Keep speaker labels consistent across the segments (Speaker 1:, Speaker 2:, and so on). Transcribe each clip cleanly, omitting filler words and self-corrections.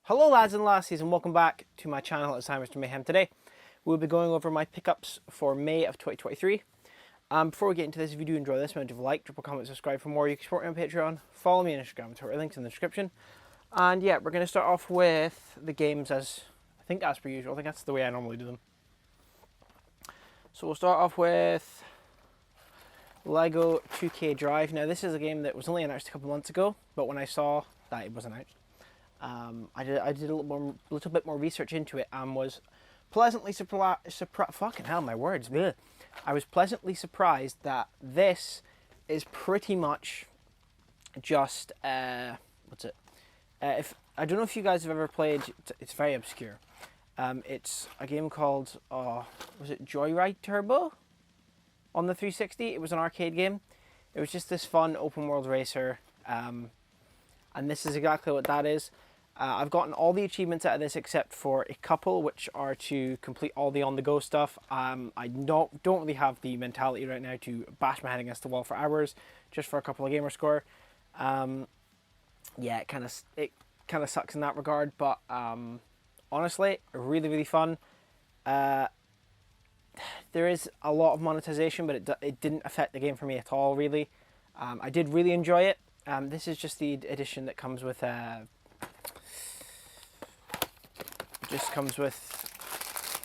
Speaker 1: Hello lads and lassies and welcome back to my channel. It's time Mr. Mayhem. Today we'll be going over my pickups for May of 2023. Before we get into this, if you do enjoy this, remember to like, drop a comment, subscribe for more. You can support me on Patreon, follow me on Instagram, Twitter, links in the description. And yeah, we're going to start off with the games as per usual. I think that's the way I normally do them. So we'll start off with Lego 2K Drive. Now this is a game that was only announced a couple months ago, but when I saw that it was announced, I did a little bit more research into it and was pleasantly surprised. Fucking hell, my words. Bleh. I was pleasantly surprised that this is pretty much just what's it? If I don't know if you guys have ever played. It's very obscure. It's a game called was it Joyride Turbo on the 360? It was an arcade game. It was just this fun open world racer, and this is exactly what that is. I've gotten all the achievements out of this except for a couple, which are to complete all the on-the-go stuff. I don't really have the mentality right now to bash my head against the wall for hours just for a couple of gamer score. Yeah, it kind of sucks in that regard, but honestly, really fun. There is a lot of monetization, but it didn't affect the game for me at all, really. I did really enjoy it. This is just the edition that comes with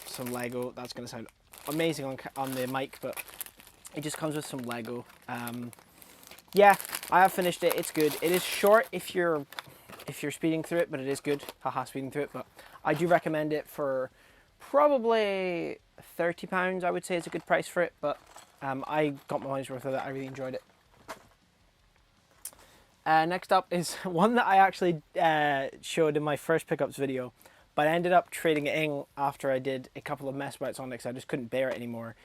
Speaker 1: some Lego. That's going to sound amazing on the mic, but it just comes with some Lego. Yeah, I have finished it. It's good. It is short if you're speeding through it, but it is good. Haha, speeding through it. But I do recommend it for probably £30. I would say it's a good price for it, but I got my money's worth of it. I really enjoyed it. Next up is one that I actually showed in my first pickups video, but I ended up trading it in after I did a couple of mess bouts on it because I just couldn't bear it anymore.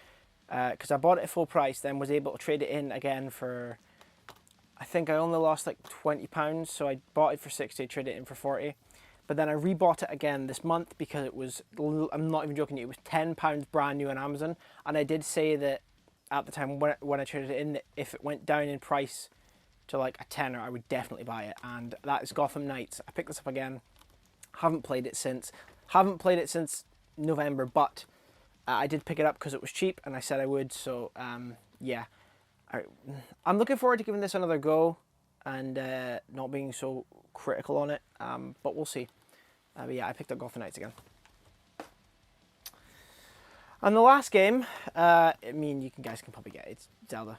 Speaker 1: Because I bought it at full price, then was able to trade it in again for, I think I only lost like £20, so I bought it for 60, traded it in for 40. But then I rebought it again this month because it was, I'm not even joking, it was £10 brand new on Amazon. And I did say that at the time when I traded it in, that if it went down in price to like a tenner, I would definitely buy it. And that is Gotham Knights. I picked this up again. Haven't played it since November, but I did pick it up because it was cheap and I said I would. So yeah, I'm looking forward to giving this another go and not being so critical on it. But we'll see. But yeah, I picked up Gotham Knights again. And the last game, I mean, you guys can probably get it. It's Zelda.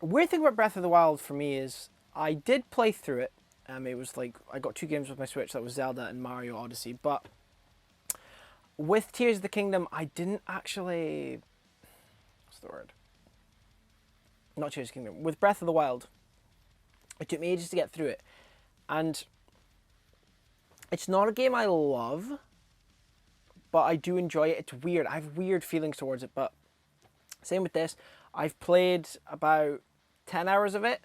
Speaker 1: Weird thing about Breath of the Wild for me is I did play through it. It was like I got 2 games with my Switch. That was Zelda and Mario Odyssey. But with Tears of the Kingdom, I didn't actually. What's the word? Not Tears of the Kingdom. With Breath of the Wild, it took me ages to get through it, and it's not a game I love, but I do enjoy it. It's weird. I have weird feelings towards it. But same with this. I've played about 10 hours of it.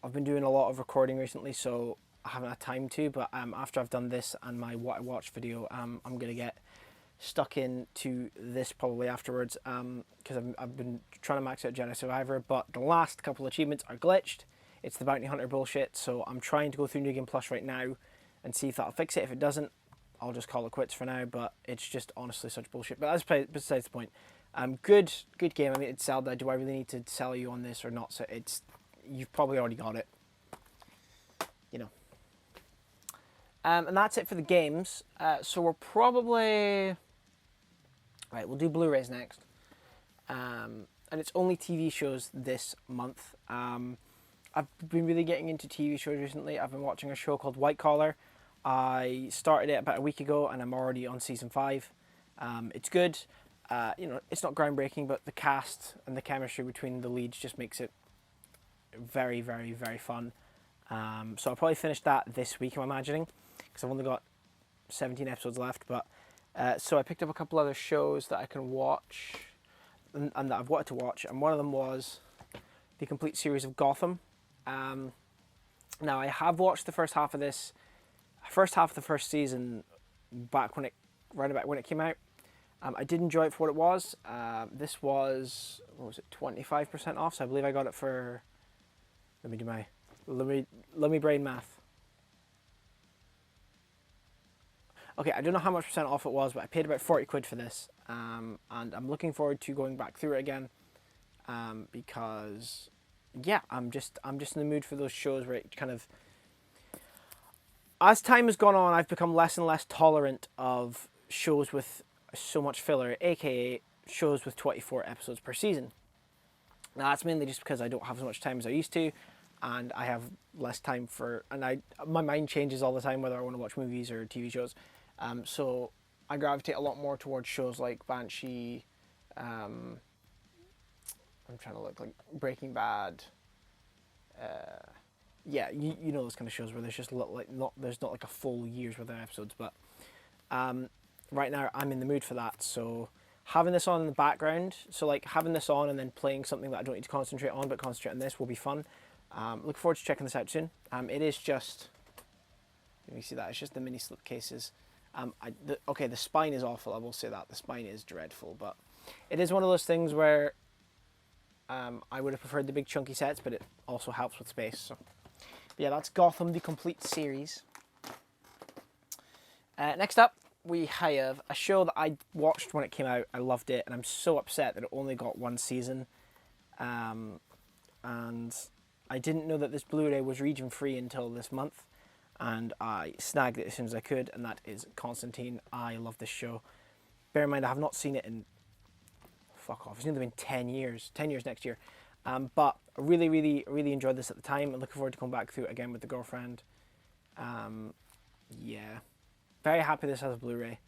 Speaker 1: I've been doing a lot of recording recently, so I haven't had time to, but after I've done this and my What I Watched video, I'm going to get stuck into this probably afterwards, because I've been trying to max out Jedi Survivor, but the last couple of achievements are glitched. It's the Bounty Hunter bullshit, so I'm trying to go through New Game Plus right now and see if that'll fix it. If it doesn't, I'll just call it quits for now, but it's just honestly such bullshit. But that's besides the point. Good game. I mean, it's Zelda. Do I really need to sell you on this or not? So you've probably already got it, you know. And that's it for the games. So we're probably right. We'll do Blu-rays next, and it's only TV shows this month. I've been really getting into TV shows recently. I've been watching a show called White Collar. I started it about a week ago, and I'm already on season 5. It's good. You know, it's not groundbreaking, but the cast and the chemistry between the leads just makes it very fun. So I'll probably finish that this week, I'm imagining, because I've only got 17 episodes left. But so I picked up a couple other shows that I can watch and that I've wanted to watch, and one of them was the complete series of Gotham. Now I have watched the first half of the first season back right about when it came out. I did enjoy it for what it was. This was, what was it, 25% off, so I believe I got it for, let me brain math. Okay, I don't know how much percent off it was, but I paid about 40 quid for this. And I'm looking forward to going back through it again. Because, yeah, I'm just in the mood for those shows where it kind of... As time has gone on, I've become less and less tolerant of shows with so much filler, aka shows with 24 episodes per season. Now, that's mainly just because I don't have as much time as I used to, and I have less time for... And my mind changes all the time whether I want to watch movies or TV shows. So I gravitate a lot more towards shows like Banshee, I'm trying to look, like Breaking Bad. Yeah, you know those kind of shows where there's just there's not like a full year's worth of episodes. But right now I'm in the mood for that. So having this on in the background, so like having this on and then playing something that I don't need to concentrate on, but concentrate on this will be fun. Look forward to checking this out soon. It is just, let me see that, it's just the mini slipcases. Okay, the spine is awful, I will say that. The spine is dreadful, but it is one of those things where I would have preferred the big chunky sets, but it also helps with space. So, but yeah, that's Gotham, the complete series. Next up, we have a show that I watched when it came out. I loved it, and I'm so upset that it only got one season. And I didn't know that this Blu-ray was region free until this month, and I snagged it as soon as I could, and that is Constantine. I love this show. Bear in mind, I have not seen it in... Fuck off. It's nearly been 10 years. 10 years next year. But I really, really, really enjoyed this at the time. I'm looking forward to coming back through it again with the girlfriend. Yeah. Very happy this has a Blu-ray.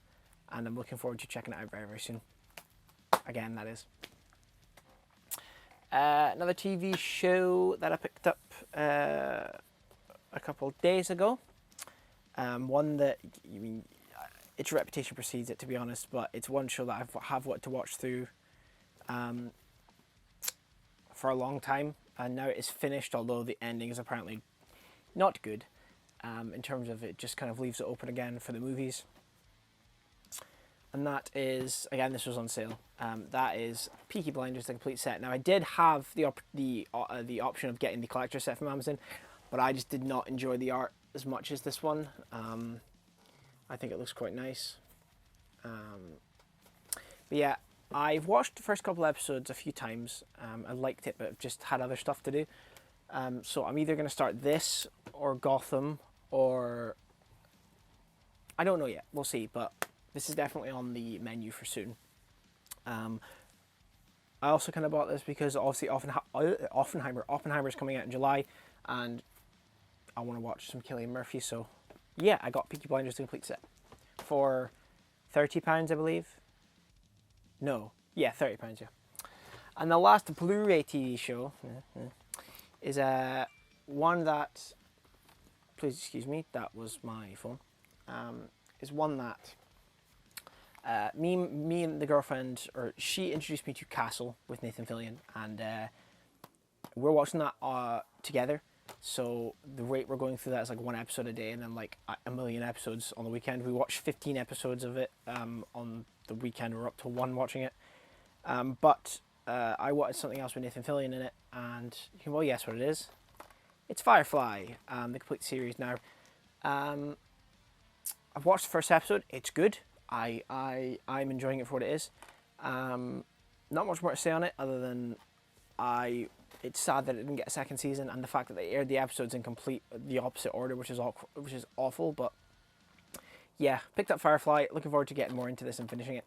Speaker 1: And I'm looking forward to checking it out very, very soon. Again, that is. Another TV show that I picked up a couple of days ago. One that, I mean, its reputation precedes it, to be honest. But it's one show that I have wanted to watch through for a long time, and now it is finished, although the ending is apparently not good in terms of it just kind of leaves it open again for the movies. And that is, again, this was on sale. That is Peaky Blinders, the complete set. Now, I did have the option of getting the collector set from Amazon, but I just did not enjoy the art as much as this one. I think it looks quite nice. But yeah, I've watched the first couple episodes a few times. I liked it, but I've just had other stuff to do. So I'm either going to start this or Gotham, or I don't know yet. We'll see, but this is definitely on the menu for soon. I also kind of bought this because obviously Oppenheimer's coming out in July, and I want to watch some Cillian Murphy. So yeah, I got Peaky Blinders, the complete set for £30, I believe. No, yeah, £30, yeah. And the last Blu-ray TV show is one that, please excuse me, that was my phone, is one that me and the girlfriend, or she introduced me to Castle with Nathan Fillion, and we're watching that together. So the rate we're going through that is like one episode a day, and then like a million episodes on the weekend. We watched 15 episodes of it on the weekend. We're up to one watching it. But I wanted something else with Nathan Fillion in it, and you can well guess what it is. It's Firefly, the complete series. Now, I've watched the first episode. It's good. I'm enjoying it for what it is. Not much more to say on it other than it's sad that it didn't get a second season, and the fact that they aired the episodes in the opposite order, which is awful. But yeah, picked up Firefly. Looking forward to getting more into this and finishing it.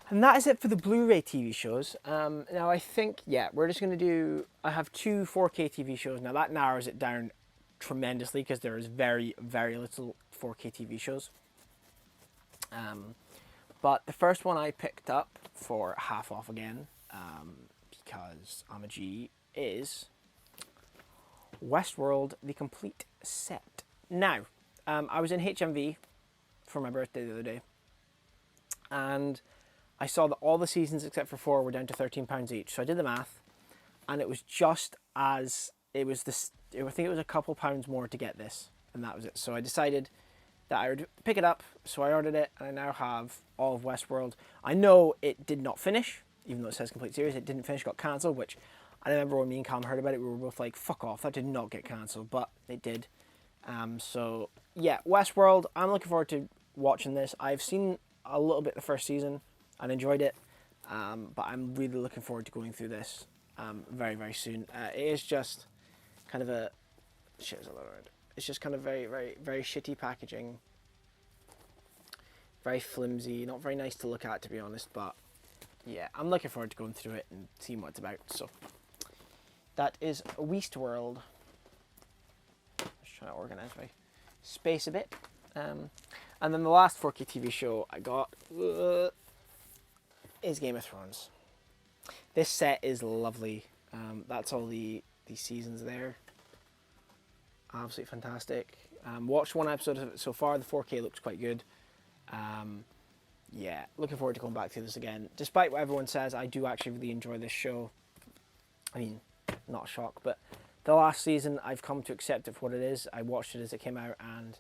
Speaker 1: And that is it for the Blu-ray TV shows. Now I think, yeah, we're just going to do... I have 2 4K TV shows. Now that narrows it down tremendously because there is very, very little 4K TV shows. But the first one I picked up for half off again, because I'm a G, is Westworld, the complete set. Now, I was in HMV for my birthday the other day, and I saw that all the seasons except for 4 were down to £13 each. So I did the math, and it was just as it was this. I think it was a couple pounds more to get this, and that was it. So I decided that I would pick it up. So I ordered it, and I now have all of Westworld. I know it did not finish, even though it says complete series. It didn't finish, got cancelled. Which I remember when me and Cam heard about it, we were both like, "Fuck off! That did not get cancelled," but it did. So yeah, Westworld. I'm looking forward to watching this. I've seen a little bit the first season and enjoyed it, but I'm really looking forward to going through this very, very soon. It is just kind of a shit is a lot of word. It's just kind of very, very, very shitty packaging, very flimsy, not very nice to look at, to be honest. But yeah, I'm looking forward to going through it and seeing what it's about. So that is Westworld. Just trying to organise my space a bit. And then the last 4K TV show I got is Game of Thrones. This set is lovely. That's all the seasons there. Absolutely fantastic. Watched one episode of it so far. The 4K looks quite good. Yeah, looking forward to going back through this again. Despite what everyone says, I do actually really enjoy this show. I mean, not a shock, but the last season I've come to accept it for what it is. I watched it as it came out and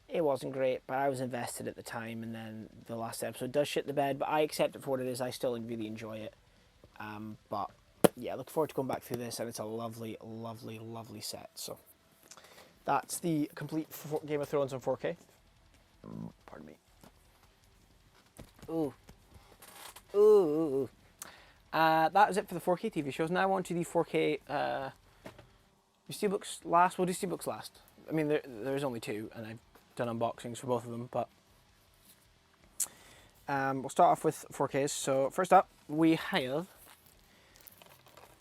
Speaker 1: it wasn't great, but I was invested at the time, and then the last episode does shit the bed, but I accept it for what it is. I still really enjoy it. But yeah, looking forward to going back through this, and it's a lovely, lovely, lovely set. So that's the complete Game of Thrones on 4K. Pardon me. Ooh. Ooh. That was it for the 4K TV shows. Now on to the 4K. Steelbooks last. We'll do Steelbooks last. I mean, there's only two, and I've done unboxings for both of them, but we'll start off with 4Ks. So first up, we have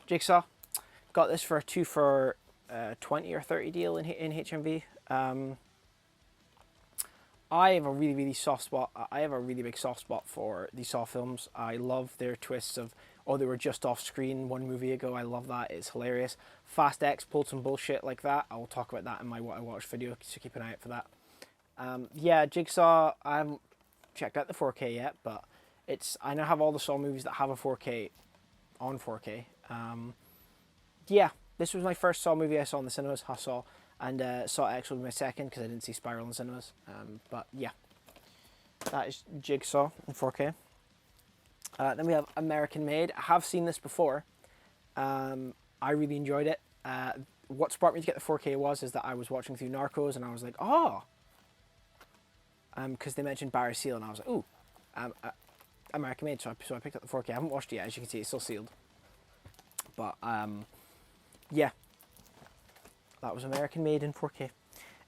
Speaker 1: Jigsaw. Got this for a 2 for 20 or 30 deal in HMV. I have a really, really soft spot. I have a really big soft spot for the Saw films. I love their twists of, oh, they were just off screen one movie ago. I love that. It's hilarious. Fast X pulled some bullshit like that. I will talk about that in my What I Watched video, so keep an eye out for that. Yeah, Jigsaw, I haven't checked out the 4K yet, but I now have all the Saw movies that have a 4K on 4K. Yeah, this was my first Saw movie I saw in the cinemas. I saw. And Saw X will be my second because I didn't see Spiral in cinemas. But yeah, that is Jigsaw in 4K. Then we have American Made. I have seen this before. I really enjoyed it. What sparked me to get the 4K is that I was watching through Narcos and I was like, oh! Because they mentioned Barry Seal and I was like, ooh, American Made. So I picked up the 4K. I haven't watched it yet, as you can see, it's still sealed. But yeah. That was American Made in 4K.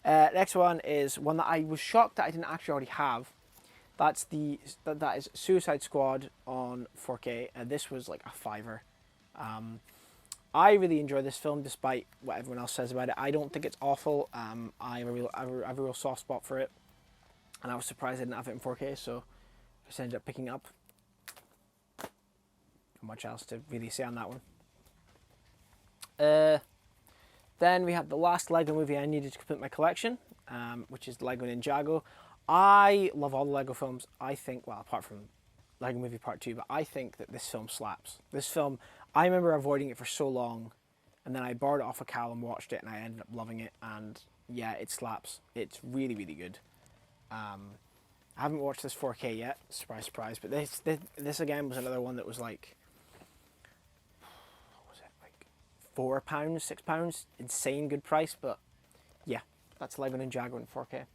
Speaker 1: Next one is one that I was shocked that I didn't actually already have. That is Suicide Squad on 4K. This was like a $5. I really enjoy this film despite what everyone else says about it. I don't think it's awful. I have a real soft spot for it. And I was surprised I didn't have it in 4K, so I just ended up picking it up. Not much else to really say on that one. Then we have the last Lego movie I needed to complete my collection, which is Lego Ninjago. I love all the Lego films. I think, well, apart from Lego Movie Part 2, but I think that this film slaps. This film, I remember avoiding it for so long, and then I borrowed it off of Cal and watched it, and I ended up loving it, and yeah, it slaps. It's really, really good. I haven't watched this 4K yet, surprise, surprise, but this again was another one that was like, £4, £6, insane good price, but yeah, that's Lego Ninjago in 4K.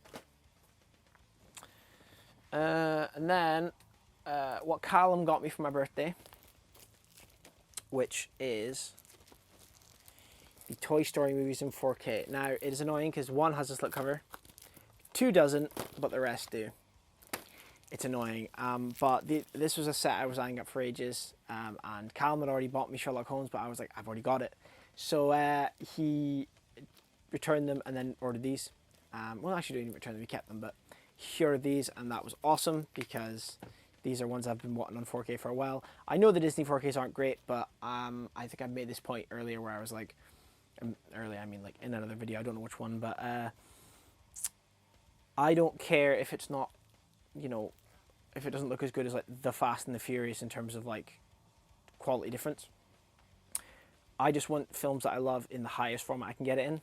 Speaker 1: And then what Callum got me for my birthday, which is the Toy Story movies in 4K. Now, it is annoying because one has a slipcover, two doesn't, but the rest do. It's annoying, but this was a set I was eyeing up for ages, and Callum had already bought me Sherlock Holmes, but I was like, I've already got it. So he returned them and then ordered these. Well, actually didn't return them, he kept them, but he ordered these, and that was awesome because these are ones I've been wanting on 4K for a while. I know the Disney 4Ks aren't great, but I think I made this point earlier where I was like, earlier I mean like in another video, I don't know which one, but I don't care if it's not, you know, if it doesn't look as good as like The Fast and the Furious in terms of like quality difference. I just want films that I love in the highest format I can get it in,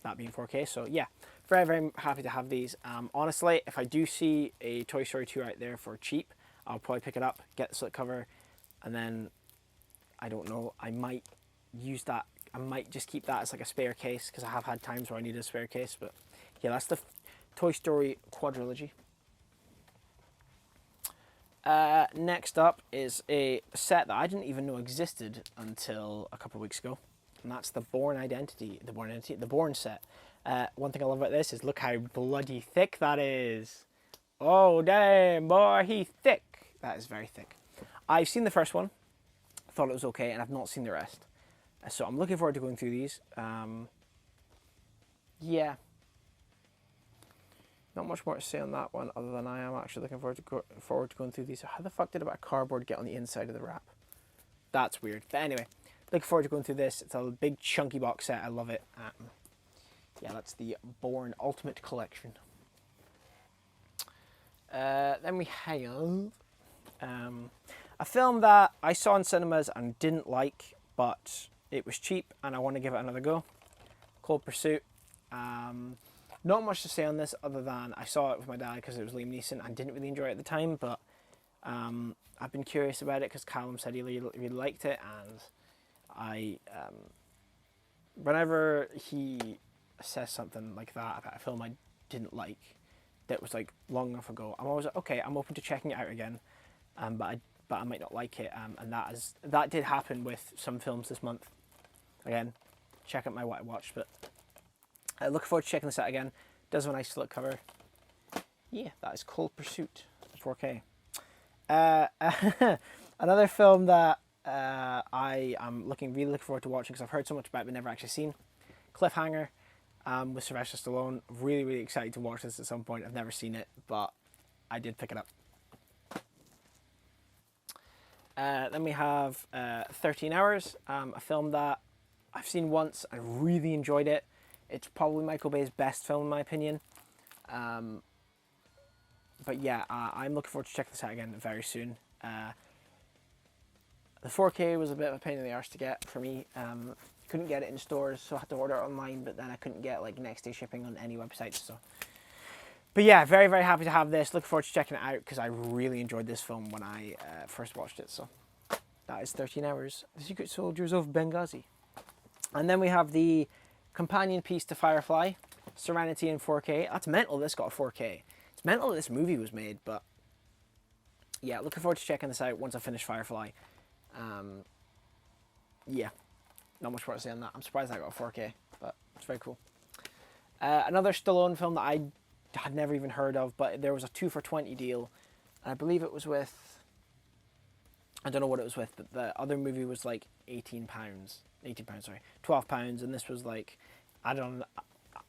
Speaker 1: that being 4K. So yeah, very, very happy to have these. Honestly, if I do see a Toy Story 2 out there for cheap, I'll probably pick it up, get the slipcover, and then, I don't know, I might use that. I might just keep that as like a spare case because I have had times where I need a spare case, but Yeah, that's the Toy Story quadrilogy. Next up is a set that I didn't even know existed until a couple of weeks ago, and that's the the Bourne set. One thing I love about this is look how bloody thick that is. Oh damn, boy, he's thick. That is very thick. I've seen the first one, thought it was okay, and I've not seen the rest. So I'm looking forward to going through these. Yeah. Not much more to say on that one, other than I am actually looking forward to going through these. How the fuck did a bit of cardboard get on the inside of the wrap? That's weird. But anyway, looking forward to going through this. It's a big chunky box set. I love it. Yeah, that's the Bourne Ultimate Collection. Then we have a film that I saw in cinemas and didn't like, but it was cheap and I want to give it another go. Cold Pursuit. Not much to say on this other than I saw it with my dad because it was Liam Neeson and didn't really enjoy it at the time, but I've been curious about it because Callum said he really liked it, and I whenever he says something like that about a film I didn't like that was like long enough ago, I'm always like, okay, I'm open to checking it out again, but I might not like it, and that did happen with some films this month. Again, check out my what I watched, but looking forward to checking this out again. Does have a nice slip cover. Yeah, that is Cold Pursuit 4K. Another film that I am really looking forward to watching because I've heard so much about it but never actually seen. Cliffhanger with Sylvester Stallone. Really excited to watch this at some point. I've never seen it, but I did pick it up. Then we have 13 Hours, a film that I've seen once. I really enjoyed it. It's probably Michael Bay's best film in my opinion. But yeah, I'm looking forward to checking this out again very soon. The 4K was a bit of a pain in the arse to get for me. Couldn't get it in stores, so I had to order it online, but then I couldn't get like next day shipping on any websites. So, but yeah, very happy to have this. Looking forward to checking it out because I really enjoyed this film when I first watched it. So that is 13 Hours, The Secret Soldiers of Benghazi. And then we have the companion piece to Firefly, Serenity in 4K. That's mental this got a 4K. It's mental that this movie was made, but yeah, looking forward to checking this out once I finish Firefly. Yeah, not much more to say on that. I'm surprised I got a 4K, but it's very cool. Another Stallone film that I had never even heard of, but there was a 2 for 20 deal, and I believe it was with, I don't know what it was with, but the other movie was like £12, and this was like, I don't know,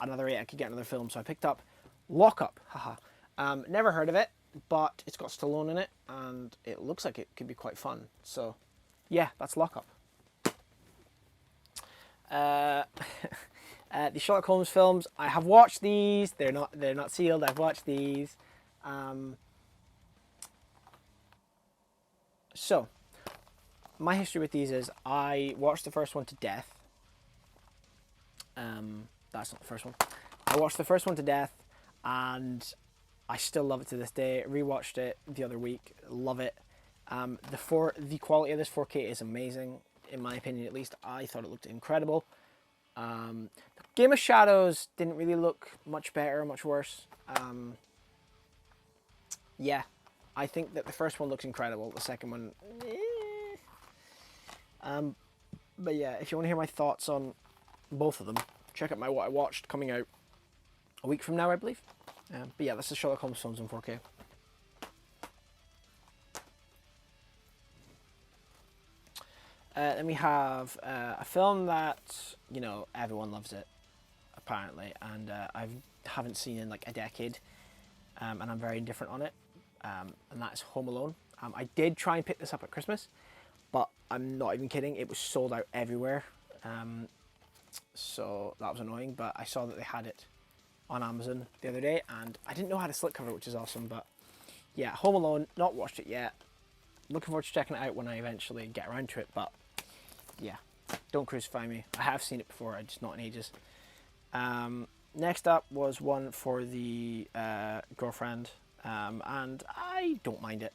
Speaker 1: another 8, I could get another film, so I picked up Lock Up, never heard of it, but it's got Stallone in it, and it looks like it could be quite fun, so yeah, that's Lock Up. The Sherlock Holmes films, I have watched these, they're not sealed, I've watched these. So, my history with these is I watched the first one to death. That's not the first one. I watched the first one to death, and I still love it to this day. Rewatched it the other week, love it. The quality of this 4K is amazing, in my opinion at least. I thought it looked incredible. Game of Shadows didn't really look much better or much worse. Yeah, I think that the first one looks incredible. The second one, but yeah, if you want to hear my thoughts on both of them, check out my What I Watched coming out a week from now, I believe. But yeah, this is Sherlock Holmes films in 4K. Then we have a film that, you know, everyone loves it, apparently, and I haven't seen in like a decade, and I'm very indifferent on it, and that's Home Alone. I did try and pick this up at Christmas, but I'm not even kidding, it was sold out everywhere, so that was annoying, but I saw that they had it on Amazon the other day, and I didn't know how to slipcover, which is awesome, but yeah, Home Alone, not watched it yet, looking forward to checking it out when I eventually get around to it, but yeah, don't crucify me. I have seen it before, I just not in ages. Next up was one for the girlfriend, and I don't mind it.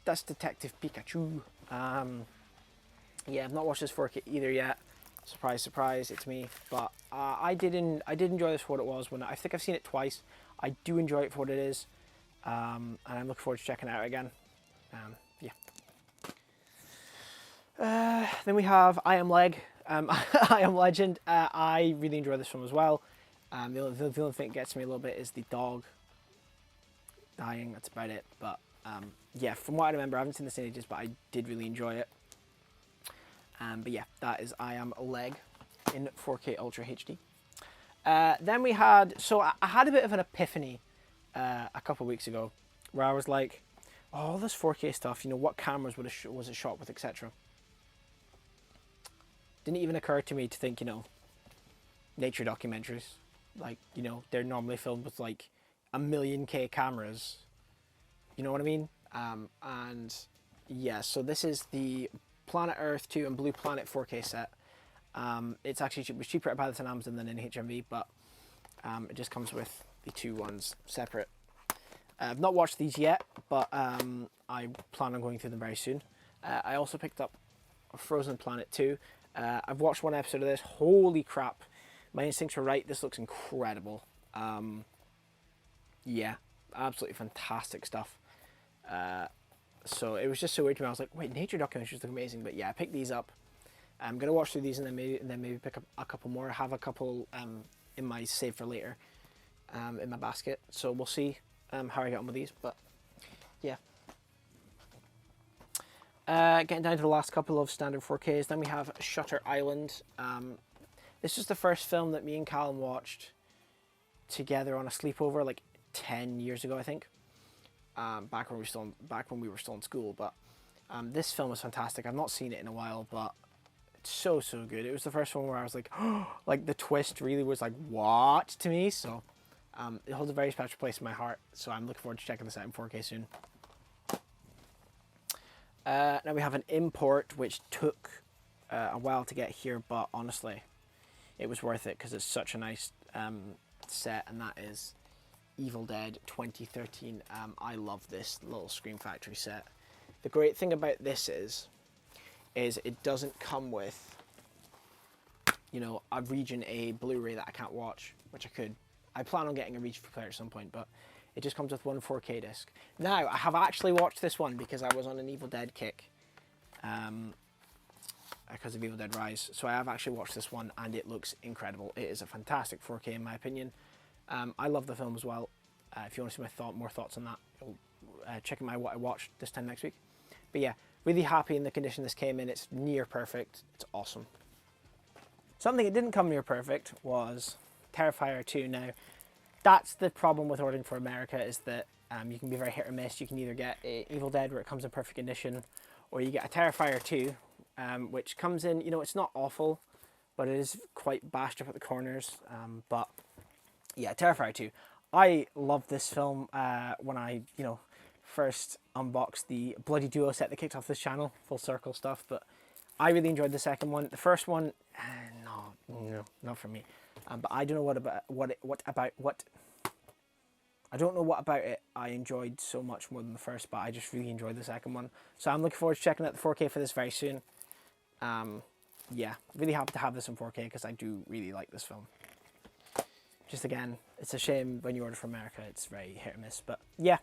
Speaker 1: That's Detective Pikachu. Yeah, I've not watched this 4K either yet. Surprise, surprise, it's me. But I did enjoy this for what it was. I think I've seen it twice. I do enjoy it for what it is, and I'm looking forward to checking it out again. Yeah. Then we have I Am Leg. I Am Legend. I really enjoy this film as well. The only thing that gets me a little bit is the dog dying. That's about it. But yeah, from what I remember, I haven't seen this in ages, but I did really enjoy it. But yeah, that is I Am Leg in 4K Ultra HD. Then we had, so I had a bit of an epiphany a couple of weeks ago, where I was like, oh, all this 4K stuff, you know, what cameras was it shot with, etc. Didn't even occur to me to think, you know, nature documentaries, like, you know, they're normally filmed with like 1,000,000K cameras. You know what I mean? And yeah, so this is the Planet Earth 2 and Blue Planet 4K set. It was cheaper to buy this on Amazon than in HMV, but it just comes with the two ones separate. I've not watched these yet, but I plan on going through them very soon. I also picked up Frozen Planet 2. I've watched one episode of this. Holy crap. My instincts were right. This looks incredible. Yeah, absolutely fantastic stuff. So it was just so weird to me. I was like, wait, nature documentaries look amazing. But yeah, I picked these up. I'm going to watch through these and then maybe pick up a couple more. I have a couple in my save for later in my basket. So we'll see how I get on with these. But yeah. Getting down to the last couple of standard 4Ks. Then we have Shutter Island. This was the first film that me and Callum watched together on a sleepover like 10 years ago, I think. Back when we were still in school. But this film was fantastic. I've not seen it in a while, but it's so good. It was the first one where I was like, oh, like the twist really was like, what, to me. So it holds a very special place in my heart. So I'm looking forward to checking this out in 4K soon. Now we have an import which took a while to get here, but honestly, it was worth it because it's such a nice set, and that is Evil Dead 2013. I love this little Scream Factory set. The great thing about this is it doesn't come with, you know, a Region A Blu-ray that I can't watch, which I could. I plan on getting a Region player at some point, but it just comes with one 4K disc. Now, I have actually watched this one because I was on an Evil Dead kick because of Evil Dead Rise. So I have actually watched this one, and it looks incredible. It is a fantastic 4K in my opinion. I love the film as well. If you want to see my more thoughts on that, check out my What I Watched this time next week. But yeah, really happy in the condition this came in. It's near perfect. It's awesome. Something that didn't come near perfect was Terrifier 2. Now, that's the problem with ordering for America, is that you can be very hit or miss. You can either get Evil Dead where it comes in perfect condition, or you get a Terrifier 2, which comes in, you know, it's not awful, but it is quite bashed up at the corners. But yeah, Terrifier 2. I loved this film when I, you know, first unboxed the Bloody Duo set that kicked off this channel, full circle stuff, but I really enjoyed the second one. The first one, no, not for me. But I don't know what about it I enjoyed so much more than the first, but I just really enjoyed the second one. So I'm looking forward to checking out the 4K for this very soon. Yeah, really happy to have this in 4K because I do really like this film. Just again, it's a shame when you order from America, it's very hit or miss, but yeah.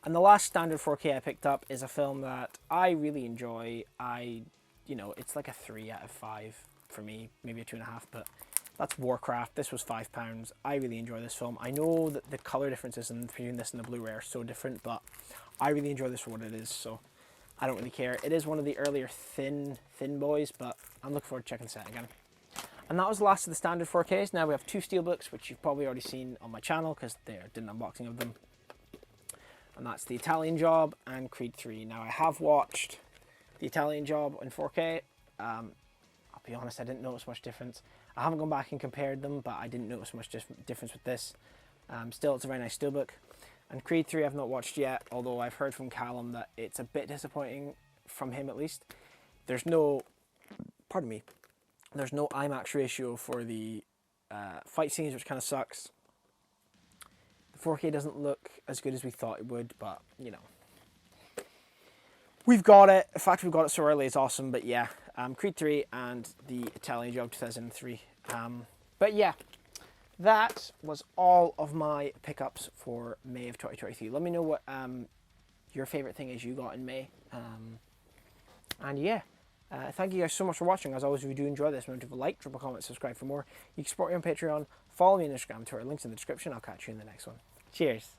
Speaker 1: And the last standard 4K I picked up is a film that I really enjoy. You know, it's like a 3 out of 5 for me, maybe a 2.5, but that's Warcraft. This was £5. I really enjoy this film. I know that the color differences between this and the Blu-ray are so different, but I really enjoy this for what it is, so I don't really care. It is one of the earlier thin boys, but I'm looking forward to checking this out again. And that was the last of the standard 4Ks. Now we have two steelbooks, which you've probably already seen on my channel because I did an unboxing of them. And that's The Italian Job and Creed 3. Now I have watched The Italian Job in 4K. I'll be honest, I didn't notice much difference. I haven't gone back and compared them, but I didn't notice much difference with this. Still, it's a very nice steelbook. And Creed 3 I've not watched yet, although I've heard from Callum that it's a bit disappointing, from him at least. There's no, pardon me, there's no IMAX ratio for the fight scenes, which kind of sucks. The 4K doesn't look as good as we thought it would, but, you know. We've got it. The fact we've got it so early is awesome, but yeah. Creed 3 and the Italian Job 2003. But yeah, that was all of my pickups for May of 2023. Let me know what your favourite thing is you got in May. And yeah, thank you guys so much for watching. As always, if you do enjoy this, remember to like, drop a comment, subscribe for more. You can support me on Patreon, follow me on Instagram, Twitter, links in the description. I'll catch you in the next one. Cheers.